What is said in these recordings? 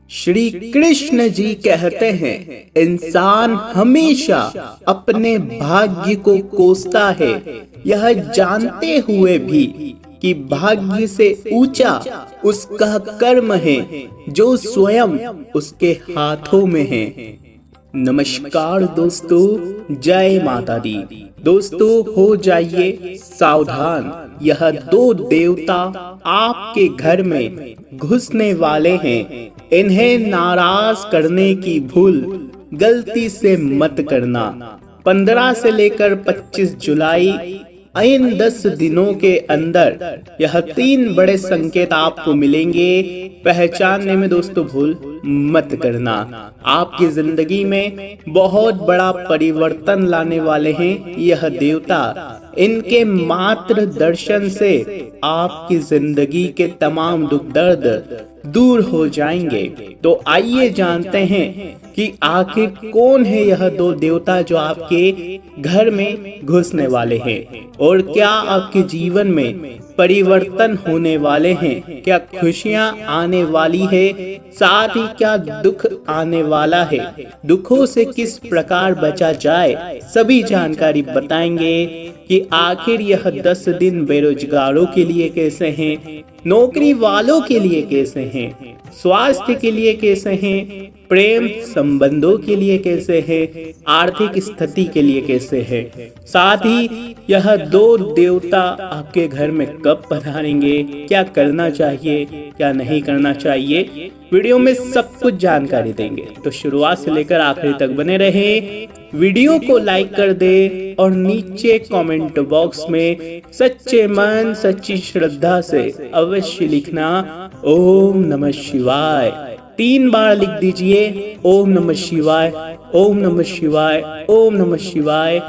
श्री कृष्ण जी कहते हैं, इंसान हमेशा अपने भाग्य को कोसता है, यह जानते हुए भी कि भाग्य से ऊंचा उसका कर्म है जो स्वयं उसके हाथों में है। नमस्कार दोस्तों, जय माता दी। दोस्तों हो जाइए सावधान, यह दो देवता आपके घर में घुसने वाले हैं। इन्हें नाराज करने की भूल गलती से मत करना। 15 से लेकर 25 जुलाई इन 10 दिनों के अंदर यह 3 बड़े संकेत आपको मिलेंगे। पहचानने में दोस्तों भूल मत करना। आपकी जिंदगी में बहुत बड़ा परिवर्तन लाने वाले हैं यह देवता। इनके मात्र दर्शन से आपकी जिंदगी के तमाम दुख दर्द दूर हो जाएंगे। तो आइए जानते हैं कि आखिर कौन है यह दो देवता जो आपके घर में घुसने वाले हैं और क्या आपके जीवन में परिवर्तन होने वाले हैं, क्या खुशियां आने वाली है, साथ ही क्या दुख आने वाला है, दुखों से किस प्रकार बचा जाए, सभी जानकारी बताएंगे कि आखिर यह 10 दिन बेरोजगारों के लिए कैसे हैं, नौकरी वालों के लिए कैसे हैं, स्वास्थ्य के लिए कैसे हैं, प्रेम संबंधों के लिए कैसे है, आर्थिक स्थिति के लिए कैसे है। साथ ही यह दो देवता आपके घर में कब पधारेंगे, क्या करना चाहिए, क्या नहीं करना चाहिए, वीडियो में सब कुछ जानकारी देंगे। तो शुरुआत से लेकर आखिरी तक बने रहे। वीडियो को लाइक कर दे और नीचे कमेंट बॉक्स में सच्चे मन सच्ची श्रद्धा से अवश्य लिखना ओम नमः शिवाय। 3 बार लिख दीजिए ओम नमः शिवाय, ओम नमः शिवाय, ओम नमः शिवाय।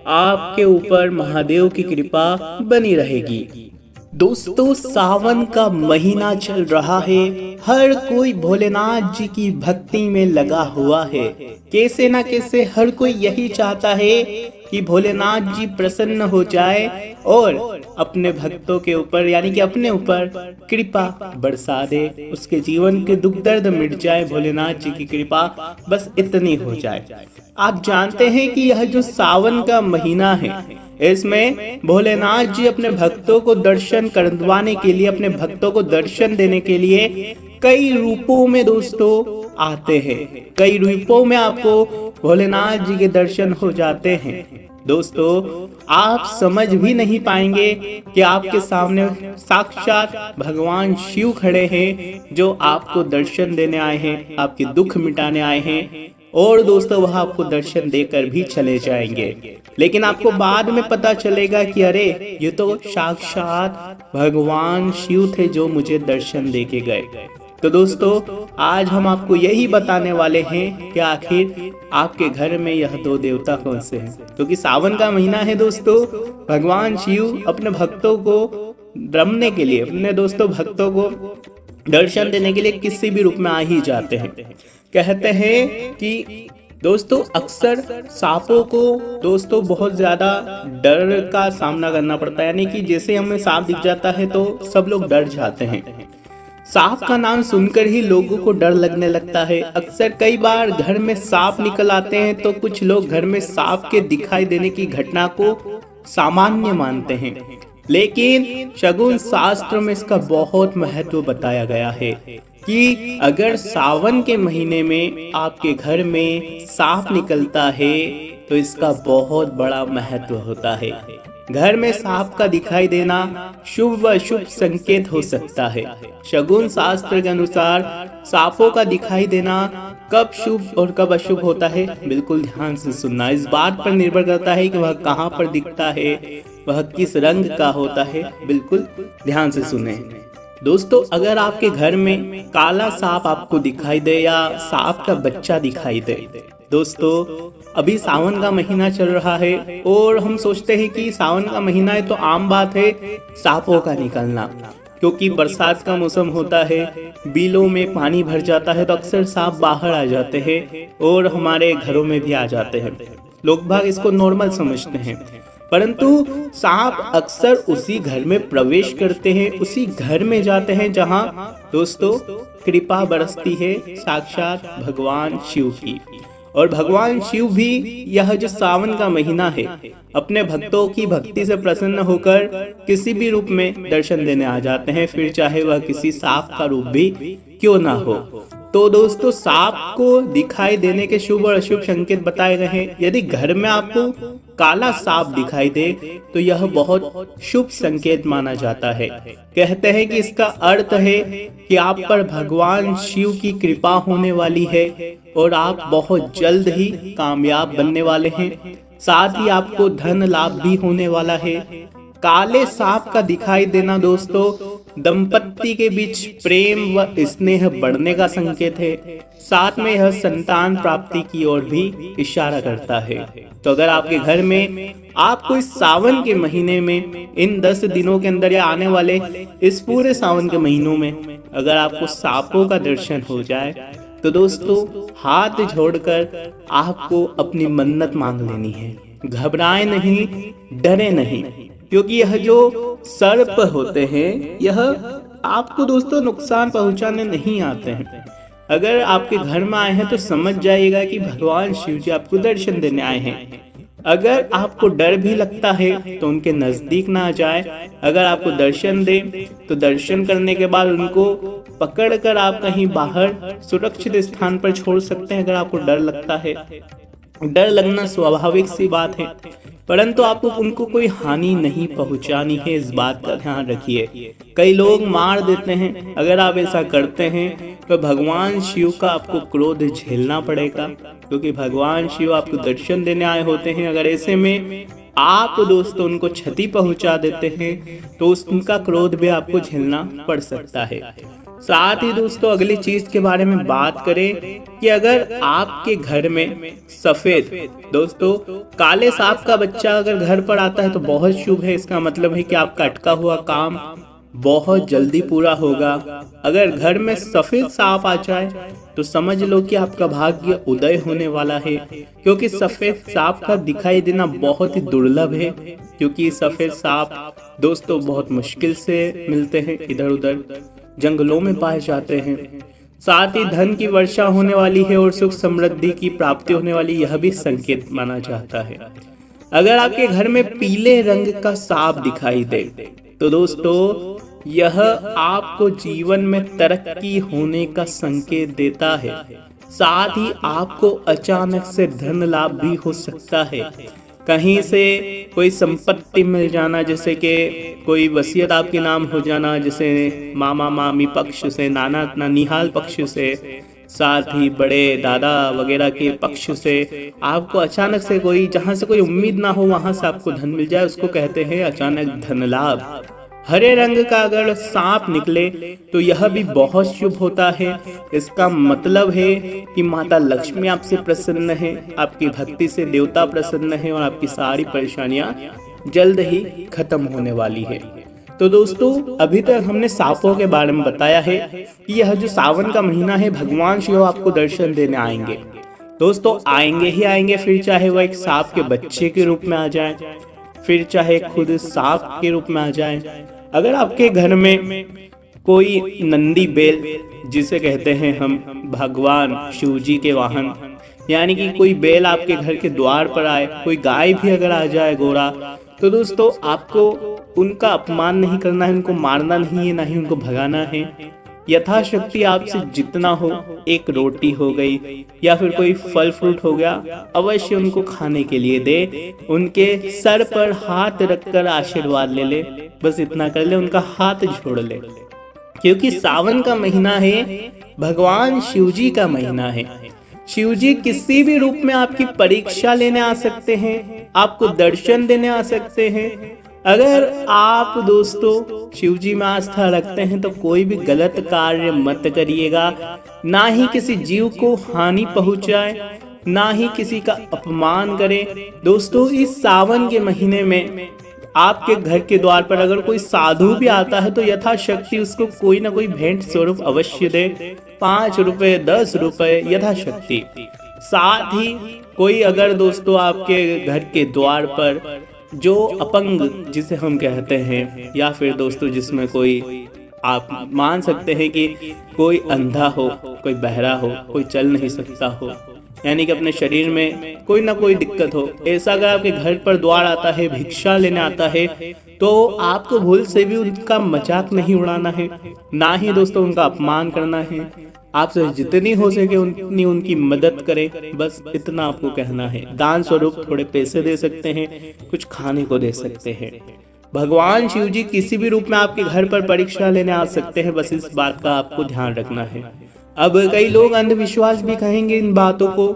आपके ऊपर महादेव की कृपा बनी रहेगी। दोस्तों सावन का महीना चल रहा है, हर कोई भोलेनाथ जी की भक्ति में लगा हुआ है। कैसे ना कैसे हर कोई यही चाहता है कि भोलेनाथ जी प्रसन्न हो जाए और अपने भक्तों के ऊपर यानी कि अपने ऊपर कृपा बरसा दे, उसके जीवन के दुख दर्द मिट जाए, भोलेनाथ जी की कृपा बस इतनी हो जाए। आप जानते हैं कि यह जो सावन का महीना है, इसमें भोलेनाथ जी अपने भक्तों को दर्शन करवाने के लिए, अपने भक्तों को दर्शन देने के लिए कई रूपों में दोस्तों आते हैं। कई रूपों में आपको भोलेनाथ जी के दर्शन हो जाते हैं। दोस्तों आप समझ भी नहीं पाएंगे कि आपके सामने साक्षात भगवान शिव खड़े हैं जो आपको दर्शन देने आए हैं, आपके दुख मिटाने आए हैं और दोस्तों वह आपको दर्शन देकर भी चले जाएंगे। लेकिन आपको बाद में पता चलेगा कि अरे ये तो साक्षात भगवान शिव थे जो मुझे दर्शन देके गए। तो दोस्तों आज हम आपको यही बताने वाले हैं कि आखिर आपके घर में यह दो देवता कौन से हैं, क्योंकि सावन का महीना है दोस्तों। भगवान शिव अपने भक्तों को रमने के लिए, अपने दोस्तों भक्तों को दर्शन देने के लिए किसी भी रूप में आ ही जाते हैं। कहते हैं कि दोस्तों अक्सर सांपों को दोस्तों बहुत ज्यादा डर का सामना करना पड़ता है, यानी कि जैसे हमें सांप दिख जाता है तो सब लोग डर जाते हैं। सांप का नाम सुनकर ही लोगों को डर लगने लगता है। अक्सर कई बार घर में सांप निकल आते हैं तो कुछ लोग घर में सांप के दिखाई देने की घटना को सामान्य मानते हैं, लेकिन शगुन शास्त्र में इसका बहुत महत्व बताया गया है कि अगर सावन के महीने में आपके घर में सांप निकलता है तो इसका बहुत बड़ा महत्व होता है। घर में सांप का दिखाई देना शुभ व अशुभ संकेत हो सकता है। शगुन शास्त्र के अनुसार सांपों का दिखाई देना कब शुभ और कब अशुभ होता है, बिल्कुल ध्यान से सुनना। इस बात पर निर्भर करता है कि वह कहाँ पर दिखता है, वह किस रंग का होता है, बिल्कुल ध्यान से सुने। दोस्तों अगर आपके घर में काला सांप आपको दिखाई दे या सांप का बच्चा दिखाई दे, दोस्तों अभी सावन का महीना चल रहा है और हम सोचते हैं कि सावन का महीना है तो आम बात है सांपों का निकलना, क्योंकि बरसात का मौसम होता है, बिलों में पानी भर जाता है तो अक्सर सांप बाहर आ जाते हैं और हमारे घरों में भी आ जाते हैं। लोग बाग इसको नॉर्मल समझते हैं, परंतु सांप अक्सर उसी घर में प्रवेश करते हैं, उसी घर में जाते हैं जहां दोस्तों कृपा बरसती है साक्षात भगवान शिव की। और भगवान शिव भी यह जो सावन का महीना है अपने भक्तों की भक्ति से प्रसन्न होकर किसी भी रूप में दर्शन देने आ जाते हैं, फिर चाहे वह किसी सांप का रूप भी क्यों ना हो। तो दोस्तों सांप को दिखाई देने के शुभ और अशुभ संकेत बताए गए हैं। यदि घर में आपको काला सांप दिखाई दे तो यह बहुत शुभ संकेत माना जाता है। कहते हैं कि इसका अर्थ है कि आप पर भगवान शिव की कृपा होने वाली है और आप बहुत जल्द ही कामयाब बनने वाले हैं। साथ ही आपको धन लाभ भी होने वाला है। काले सांप का दिखाई देना दोस्तों दंपत्ति के बीच प्रेम व स्नेह बढ़ने का संकेत है। साथ में यह संतान प्राप्ति की ओर भी इशारा करता है। तो अगर आपके घर में आपको इस सावन के महीने में इन 10 दिनों के अंदर या आने वाले इस पूरे सावन के महीनों में अगर आपको सांपों का दर्शन हो जाए तो दोस्तों हाथ जोड़कर आपको अपनी मन्नत मांग लेनी है। घबराए नहीं, डरे नहीं, क्योंकि यह जो सर्प होते हैं यह आपको दोस्तों नुकसान पहुंचाने नहीं आते हैं। अगर आपके घर में आए हैं तो समझ जाइएगा कि भगवान शिव जी आपको दर्शन देने आए हैं। अगर आपको डर भी लगता है तो उनके नजदीक ना जाए। अगर आपको दर्शन दे तो दर्शन करने के बाद उनको पकड़कर आप कहीं बाहर सुरक्षित स्थान पर छोड़ सकते हैं। अगर आपको डर लगता है, डर लगना स्वाभाविक सी बात है, परंतु आपको उनको कोई हानि नहीं पहुंचानी है, इस बात का ध्यान रखिए। कई लोग मार देते हैं। अगर आप ऐसा करते हैं तो भगवान शिव का आपको क्रोध झेलना पड़ेगा, क्योंकि भगवान शिव आपको दर्शन देने आए होते हैं। अगर ऐसे में आप दोस्तों उनको क्षति पहुंचा देते हैं तो उनका क्रोध भी आपको झेलना पड़ सकता है। साथ ही दोस्तों अगली चीज के बारे में बात करें कि अगर आपके घर में सफेद दोस्तों काले सांप का बच्चा अगर घर पर आता है तो बहुत शुभ है। इसका मतलब है कि आपका अटका हुआ काम बहुत जल्दी पूरा होगा। अगर घर में सफेद सांप आ जाए तो समझ लो कि आपका भाग्य उदय होने वाला है, क्योंकि सफेद सांप का दिखाई देना बहुत ही दुर्लभ है। क्योंकि सफेद सांप दोस्तों बहुत मुश्किल से मिलते हैं, इधर उधर जंगलों में पाए जाते हैं। साथ ही धन की वर्षा होने वाली है और सुख समृद्धि की प्राप्ति होने वाली, यह भी संकेत माना जाता है। अगर आपके घर में पीले रंग का सांप दिखाई दे तो दोस्तों यह आपको जीवन में तरक्की होने का संकेत देता है। साथ ही आपको अचानक से धन लाभ भी हो सकता है। कहीं से कोई संपत्ति मिल जाना, जैसे कि कोई वसीयत आपके नाम हो जाना, जैसे मामा मामी पक्ष से, नाना नानिहाल पक्ष से, साथ ही बड़े दादा वगैरह के पक्ष से आपको अचानक से कोई जहां से कोई उम्मीद ना हो वहां से आपको धन मिल जाए, उसको कहते हैं अचानक धन लाभ। हरे रंग का अगर सांप निकले तो यह भी बहुत शुभ होता है। इसका मतलब है कि माता लक्ष्मी आपसे प्रसन्न है, आपकी भक्ति से देवता प्रसन्न है और आपकी सारी परेशानियां जल्द ही खत्म होने वाली है। तो दोस्तों अभी तक हमने सांपों के बारे में बताया है कि यह जो सावन का महीना है भगवान शिव आपको दर्शन देने आएंगे। दोस्तों आएंगे ही आएंगे, फिर चाहे वह एक सांप के बच्चे के रूप में आ जाए, फिर चाहे खुद सांप के रूप में आ जाए। अगर आपके घर में कोई नंदी बैल, जिसे कहते हैं हम भगवान शिव जी के वाहन, यानी कि कोई बैल आपके घर के द्वार पर आए, कोई गाय भी अगर आ जाए घोड़ा, तो दोस्तों आपको उनका अपमान नहीं करना है, उनको मारना नहीं है, ना ही उनको भगाना है। यथाशक्ति आपसे जितना हो, एक रोटी हो गई या फिर कोई फल फ्रूट हो गया, अवश्य उनको खाने के लिए दे। उनके सर पर हाथ रखकर आशीर्वाद ले ले, बस इतना कर ले, उनका हाथ जोड़ ले। क्योंकि सावन का महीना है, भगवान शिव जी का महीना है। शिव जी किसी भी रूप में आपकी परीक्षा लेने आ सकते हैं, आपको दर्शन देने आ सकते हैं। अगर आप दोस्तों शिव जी में आस्था रखते हैं तो कोई भी गलत कार्य मत करिएगा, ना ही किसी जीव को हानि पहुंचाए, ना ही किसी का अपमान करें। दोस्तों इस सावन के महीने में आपके घर के द्वार पर अगर कोई साधु भी आता है तो यथाशक्ति उसको कोई ना कोई भेंट स्वरूप अवश्य दे, 5 रुपए 10 रुपए यथाशक्ति। साथ ही कोई अगर दोस्तों आपके घर के द्वार पर जो अपंग जिसे हम कहते हैं, या फिर दोस्तों जिसमें कोई आप मान सकते हैं कि कोई अंधा हो, कोई बहरा हो, कोई चल नहीं सकता हो, यानी कि अपने शरीर में कोई ना कोई दिक्कत हो, ऐसा अगर आपके घर पर द्वार आता है, भिक्षा लेने आता है, तो आपको भूल से भी उनका मजाक नहीं उड़ाना है, ना ही दोस्तों उनका अपमान करना है। आपसे जितनी हो सके उतनी उनकी मदद करें, बस इतना आपको कहना है। दान स्वरूप थोड़े पैसे दे सकते हैं, कुछ खाने को दे सकते हैं। भगवान शिव जी किसी भी रूप में आपके घर पर परीक्षा लेने आ सकते हैं, बस इस बात का आपको ध्यान रखना है। अब कई लोग अंधविश्वास भी कहेंगे इन बातों को,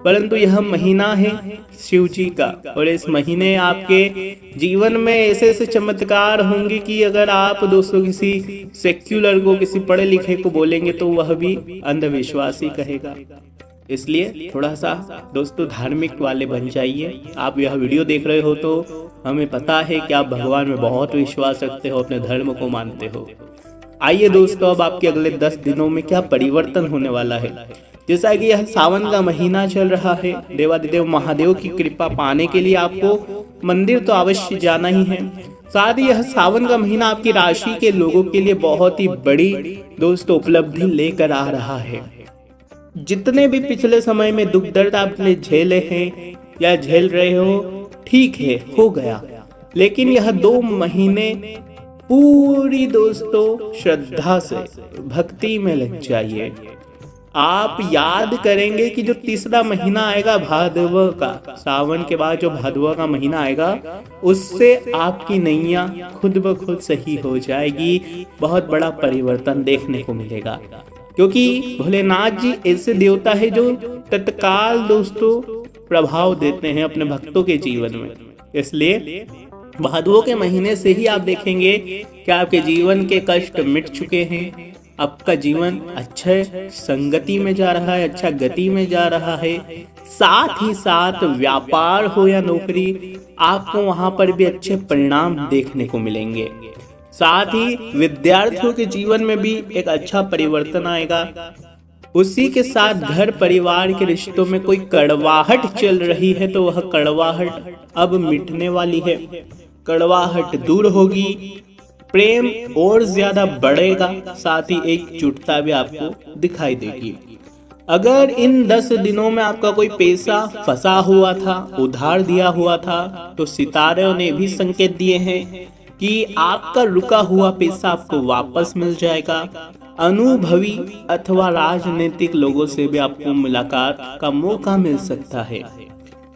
परंतु यह महीना है शिव जी का, और इस महीने आपके जीवन में ऐसे ऐसे चमत्कार होंगे कि अगर आप दोस्तों किसी सेक्युलर को, किसी पढ़े लिखे को बोलेंगे तो वह भी अंधविश्वास ही कहेगा। इसलिए थोड़ा सा दोस्तों धार्मिक वाले बन जाइए। आप यह वीडियो देख रहे हो तो हमें पता है कि आप भगवान में बहुत विश्वास रखते हो, अपने धर्म को मानते हो। आइए दोस्तों, अब आपके अगले 10 दिनों में क्या परिवर्तन होने वाला है। जैसा कि यह सावन का महीना चल रहा है, देवादिदेव महादेव की कृपा पाने के लिए आपको मंदिर तो अवश्य जाना ही है। साथ ही यह सावन का महीना आपकी राशि के लोगों के लिए बहुत ही बड़ी दोस्तों उपलब्धि लेकर आ रहा है। जितने भी पिछले समय में दुख दर्द आपने झेले हैं या झेल रहे हो, ठीक है, हो गया, लेकिन यह 2 महीने पूरी दोस्तों श्रद्धा से भक्ति में लग जाइए। आप याद करेंगे कि जो तीसरा महीना आएगा भादव का, सावन के बाद जो भादव का महीना आएगा, उससे आपकी नैया खुद ब खुद सही हो जाएगी। बहुत बड़ा परिवर्तन देखने को मिलेगा, क्योंकि भोलेनाथ जी ऐसे देवता है जो तत्काल दोस्तों प्रभाव देते हैं अपने भक्तों के जीवन में। इसलिए भादुओं के महीने से ही आप देखेंगे कि आपके जीवन के कष्ट मिट चुके हैं। आपका जीवन अच्छे संगति में जा रहा है, अच्छा गति में जा रहा है। साथ ही साथ व्यापार हो या नौकरी, आपको वहां पर भी अच्छे परिणाम देखने को मिलेंगे। साथ ही विद्यार्थियों के जीवन में भी एक अच्छा परिवर्तन आएगा। उसी के साथ घर परिवार के रिश्तों में कोई कड़वाहट चल रही है तो वह कड़वाहट अब मिटने वाली है। कड़वाहट दूर होगी, प्रेम और ज्यादा बढ़ेगा, साथ ही एकजुटता भी आपको दिखाई देगी। अगर इन 10 दिनों में आपका कोई पैसा फंसा हुआ था, उधार दिया हुआ था, तो सितारों ने भी संकेत दिए हैं कि आपका रुका हुआ पैसा आपको वापस मिल जाएगा। अनुभवी अथवा राजनीतिक लोगों से भी आपको मुलाकात का मौका मिल सकता है।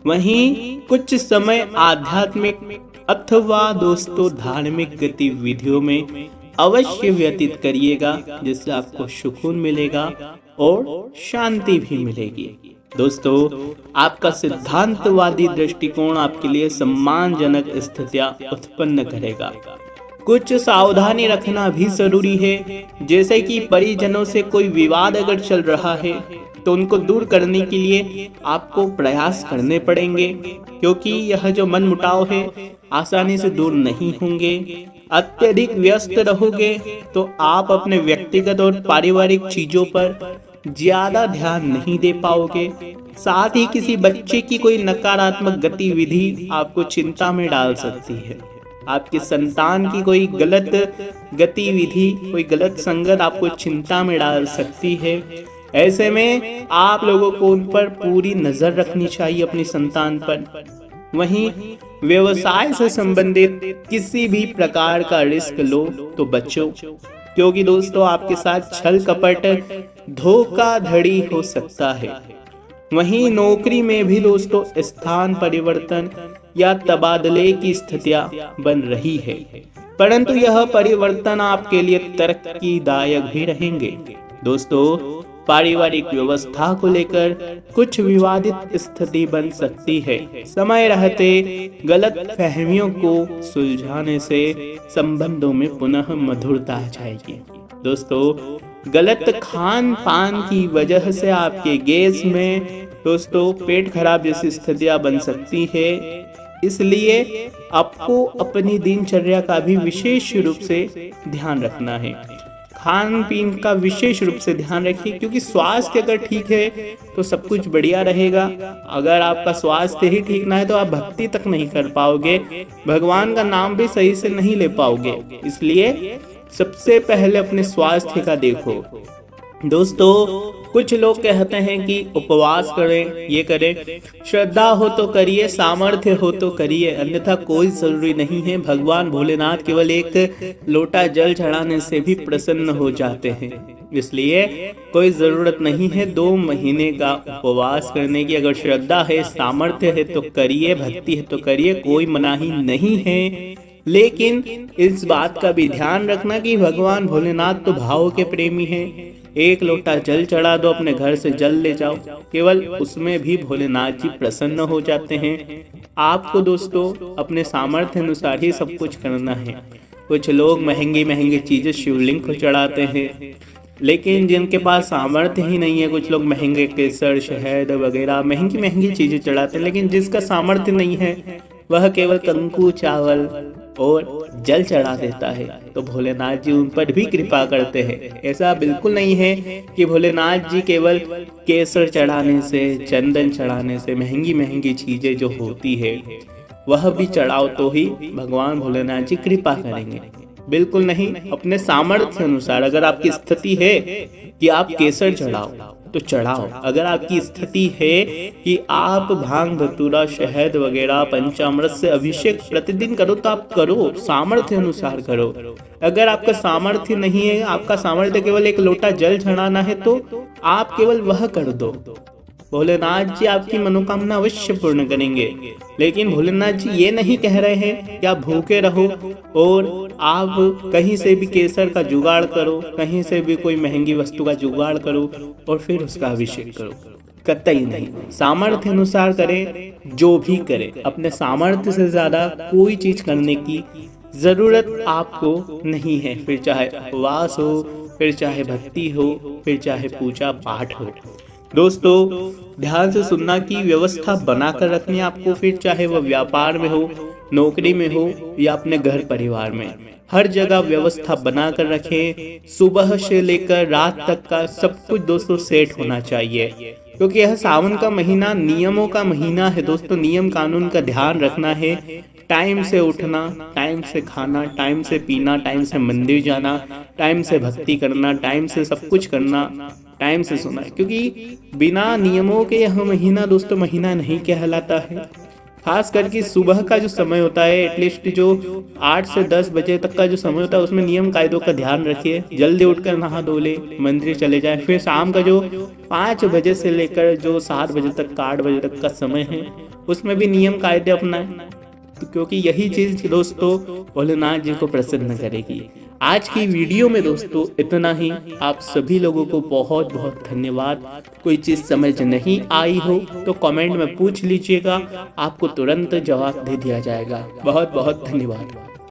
वहीं कुछ समय आध्यात्मिक अथवा दोस्तों धार्मिक गतिविधियों में अवश्य व्यतीत करिएगा, जिससे आपको सुकून मिलेगा और शांति भी मिलेगी। दोस्तों, आपका सिद्धांतवादी दृष्टिकोण आपके लिए सम्मानजनक स्थितियां उत्पन्न करेगा। कुछ सावधानी रखना भी जरूरी है, जैसे कि परिजनों से कोई विवाद अगर चल रहा है तो उनको दूर करने के लिए आपको प्रयास करने पड़ेंगे, क्योंकि यह जो मनमुटाव है आसानी से दूर नहीं होंगे। अत्यधिक व्यस्त रहोगे तो आप अपने व्यक्तिगत और पारिवारिक चीजों पर ज्यादा ध्यान नहीं दे पाओगे। साथ ही किसी बच्चे की कोई नकारात्मक गतिविधि आपको चिंता में डाल सकती है। आपके संतान की कोई गलत गतिविधि, कोई गलत संगत आपको चिंता में डाल सकती है। ऐसे में आप लोगों को उन पर पूरी नजर रखनी चाहिए, अपनी संतान पर। वहीं व्यवसाय से संबंधित किसी भी प्रकार का रिस्क लो तो बचो, क्योंकि दोस्तों आपके साथ छल कपट धोखाधड़ी हो सकता है। वहीं नौकरी में भी दोस्तों स्थान परिवर्तन या तबादले की स्थितियां बन रही है, परंतु यह परिवर्तन आपके लिए तरक्कीदायक भी रहेंगे। दोस्तों, पारिवारिक व्यवस्था को लेकर कुछ विवादित स्थिति बन सकती है। समय रहते गलत फहमियों को सुलझाने से संबंधों में पुनः मधुरता आ जाएगी। दोस्तों, गलत खान पान की वजह से आपके गैस में दोस्तों पेट खराब जैसी स्थितियां बन सकती है। इसलिए आपको अपनी दिनचर्या का भी विशेष रूप से ध्यान रखना है। खान पीन का विशेष रूप से ध्यान रखिए, क्योंकि स्वास्थ्य अगर ठीक है तो सब कुछ बढ़िया रहेगा। अगर आपका स्वास्थ्य ही ठीक ना है तो आप भक्ति तक नहीं कर पाओगे, भगवान का नाम भी सही से नहीं ले पाओगे। इसलिए सबसे पहले अपने स्वास्थ्य का देखो। दोस्तों, कुछ लोग कहते हैं कि उपवास करें, ये करें, श्रद्धा हो तो करिए, सामर्थ्य हो तो करिए, अन्यथा कोई जरूरी नहीं है। भगवान भोलेनाथ केवल एक लोटा जल चढ़ाने से भी प्रसन्न हो जाते हैं। इसलिए कोई ज़रूरत नहीं है 2 महीने का उपवास करने की। अगर श्रद्धा है, सामर्थ्य है तो करिए, भक्ति है तो करिए, कोई मनाही नहीं है। लेकिन इस बात का भी ध्यान रखना कि भगवान भोलेनाथ तो भाव के प्रेमी हैं। एक लोटा जल चढ़ा दो, अपने घर से जल ले जाओ, केवल उसमें भी भोलेनाथ जी प्रसन्न हो जाते हैं। आपको दोस्तों अपने सामर्थ्य अनुसार ही सब कुछ करना है। कुछ लोग महंगी महंगी चीज़ें शिवलिंग को चढ़ाते हैं, लेकिन जिनके पास सामर्थ्य ही नहीं है, कुछ लोग महंगे केसर, शहद वगैरह महंगी महंगी चीज़ें चढ़ाते हैं, लेकिन जिसका सामर्थ्य नहीं है वह केवल कंकु, चावल और जल चढ़ा देता है, तो भोलेनाथ जी उन पर भी कृपा करते हैं। ऐसा बिल्कुल नहीं है कि भोलेनाथ जी केवल केसर चढ़ाने से, चंदन चढ़ाने से, महंगी महंगी चीज़ें जो होती है वह भी चढ़ाओ तो ही भगवान भोलेनाथ जी कृपा करेंगे। बिल्कुल नहीं, अपने सामर्थ्य अनुसार। अगर आपकी स्थिति है कि आप केसर चढ़ाओ तो चढ़ाओ। अगर आपकी स्थिति है कि आप भांग, धतूरा, शहद वगैरह पंचामृत से अभिषेक प्रतिदिन करो तो आप करो, सामर्थ्य अनुसार करो। अगर आपका सामर्थ्य नहीं है, आपका सामर्थ्य केवल एक लोटा जल चढ़ाना है, तो आप केवल वह कर दो। भोलेनाथ जी आपकी मनोकामना अवश्य पूर्ण करेंगे। लेकिन भोलेनाथ जी ये नहीं कह रहे हैं कि आप भूखे रहो और आप कहीं से भी केसर का जुगाड़ करो, कहीं से भी कोई महंगी वस्तु का जुगाड़ करो और फिर उसका अभिषेक करो। कतई नहीं, सामर्थ्य अनुसार करें, जो भी करें। अपने सामर्थ्य से ज्यादा कोई चीज करने की जरूरत आपको नहीं है, फिर चाहे उपवास हो, फिर चाहे भक्ति हो, फिर चाहे पूजा पाठ हो। दोस्तों, ध्यान से सुनना कि व्यवस्था बनाकर रखनी है आपको, फिर चाहे वह व्यापार में हो, नौकरी में हो या अपने घर परिवार में। हर जगह व्यवस्था बनाकर रखें। सुबह से लेकर रात तक का सब कुछ दोस्तों सेट होना चाहिए, क्योंकि यह सावन का महीना नियमों का महीना है। दोस्तों, नियम कानून का ध्यान रखना है। टाइम से उठना, टाइम से खाना, टाइम से पीना, टाइम से मंदिर जाना, टाइम से भक्ति करना, टाइम से सब कुछ करना, टाइम से सोना है। क्योंकि बिना नियमों के यह महीना दोस्तों महीना नहीं कहलाता है। खास करके सुबह का जो समय होता है, एटलीस्ट जो 8 से 10 बजे तक का जो समय होता है, उसमें नियम कायदों का ध्यान रखिए। जल्दी उठकर नहा धो ले, मंदिर चले जाए। फिर शाम का जो 5 बजे से लेकर जो 7 बजे तक, 8 बजे तक का समय है, उसमें भी नियम कायदे अपनाएं, क्योंकि यही चीज दोस्तों भोलेनाथ जी को प्रसन्न करेगी। आज की वीडियो में दोस्तों इतना ही। आप सभी लोगों को बहुत बहुत धन्यवाद। कोई चीज़ समझ नहीं आई हो तो कमेंट में पूछ लीजिएगा, आपको तुरंत जवाब दे दिया जाएगा। बहुत बहुत धन्यवाद।